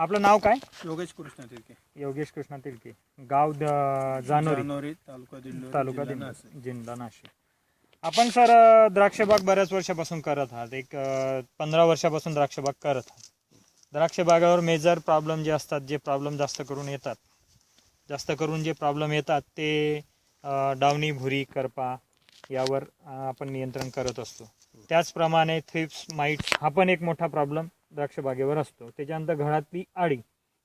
आपलं नाव काय? योगेश कृष्ण तिरके, योगेश कृष्णा तिलके, गाव जानोरी, जानोरी, तालुका दिंडोरी, तालुका जिल्हा नाशिक. जिल्हा नाशिक. आपण सर द्राक्षबाग बऱ्याच वर्षापासून करत आहात, एक 15 वर्षापासून द्राक्षबाग करत आहात. द्राक्षबागावर मेजर प्रॉब्लेम जे असतात, जे प्रॉब्लेम जास्त करून जे प्रॉब्लेम येतात ते डावणी, भुरी, करपा यावर आपण नियंत्रण करत असतो. त्याचप्रमाणे थ्रिप्स, माइट्स हा पण एक मोठा प्रॉब्लेम द्राक्षबागेवर असतो. त्याच्यानंतर घरातली अळी,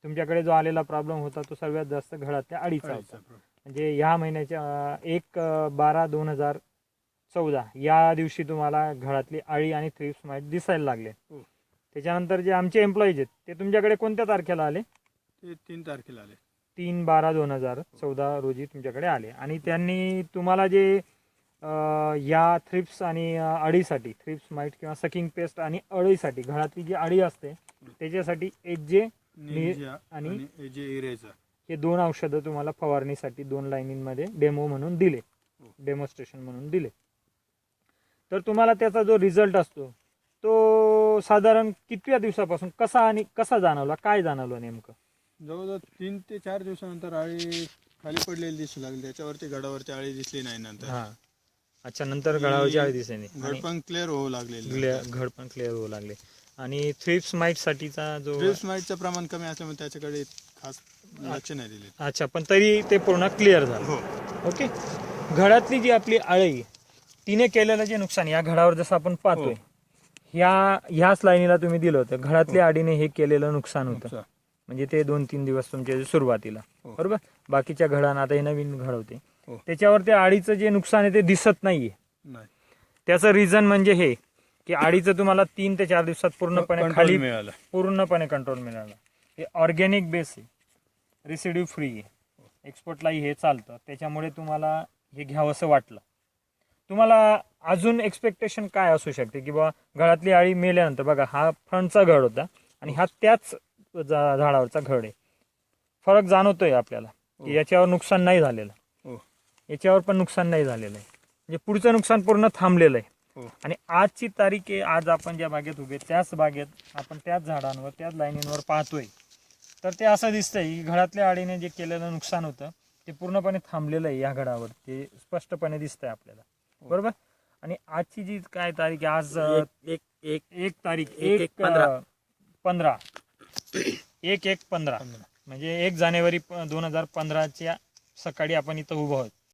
तुमच्याकडे जो आलेला प्रॉब्लेम होता तो सर्वात जास्त घरातल्या अळीचा होता. म्हणजे ह्या महिन्याच्या 1/12/2014 या दिवशी तुम्हाला घरातली अळी आणि थ्रिप्स माइट दिसायला लागले. त्याच्यानंतर जे आमचे एम्प्लॉईज आहेत ते तुमच्याकडे कोणत्या तारखेला आले? ते 3 तारखेला आले. 3/12/2014 रोजी तुमच्याकडे आले आणि त्यांनी तुम्हाला जे या थ्रिप्स आणि अळीसाठी, थ्रिप्स माइट किंवा सकिंग पेस्ट आणि अळीसाठी, घरातली जी अळी असते त्याच्यासाठी HJ आणि HJ इरेझा हे 2 औषधं तुम्हाला फवारणीसाठी 2 लाईनींमध्ये डेमो म्हणून दिले, डेमॉन्स्ट्रेशन म्हणून दिले. तर तुम्हाला त्याचा जो रिझल्ट असतो तो साधारण कितव्या दिवसापासून कसा जाणवला, काय जाणवलं नेमकं? जवळजवळ 3 ते 4 दिवसानंतर अळी खाली पडलेली दिसू लागली. त्याच्यावरती गडावरती अळी दिसली नाही नंतर. हा, अच्छा, नंतर गळावरची अळी दिसली नाही, घड पण क्लिअर होऊ लागलेली. घड पण क्लिअर होऊ लागले. आणि थ्रिप्स माइट साठीचा जो थ्रिप्स माइटचं प्रमाण कमी असल्यामुळे त्याच्याकडे खास लक्ष नाही दिले. अच्छा, पण तरी ते पूर्ण क्लिअर झालं. हो. ओके. घडातली जी आपली अळी, तिने केलेलं जे नुकसान या घडावर जसं आपण पाहतोय, ह्याच लाईनीला तुम्ही दिलं होतं, घरातल्या अळीने हे केलेलं नुकसान होतं. म्हणजे ते 2-3 दिवस तुमच्या सुरुवातीला, बरोबर. बाकीच्या घडांना, आता हे नवीन घड होते त्याच्यावर त्या अळीचं जे नुकसान आहे ते दिसत नाहीये. त्याचं रिझन म्हणजे हे की अळीचं तुम्हाला 3 ते 4 दिवसात पूर्णपणे खाली मिळालं, पूर्णपणे कंट्रोल मिळाला. हे ऑर्गॅनिक बेस आहे, रेसिड्यू फ्री आहे, एक्सपोर्टलाही हे चालतं. त्याच्यामुळे तुम्हाला हे घ्यावंसं वाटलं. तुम्हाला अजून एक्सपेक्टेशन काय असू शकते की बाबा घरातली अळी मेल्यानंतर, बघा हा फ्रंटचा घड होता आणि हा त्याच झाडावरचा घड आहे, फरक जाणवतोय आपल्याला की याच्यावर नुकसान नाही झालेलं, याच्यावर पण नुकसान नाही झालेलं आहे. म्हणजे पुढचं नुकसान पूर्ण थांबलेलं आहे. आणि आजची तारीख आहे, आज आपण ज्या बागेत उभे त्याच बागेत आपण त्याच झाडांवर, त्याच लाईनींवर पाहतोय, तर ते असं दिसतंय की घरातल्या अळीने जे केलेलं नुकसान होतं ते पूर्णपणे थांबलेलं आहे. या घडावर ते स्पष्टपणे दिसतंय आपल्याला, बरोबर. आणि आजची जी काय तारीख आहे, आज 1/15 म्हणजे 1 जानेवारी 2015च्या सकाळी आपण इथं उभं आहोत.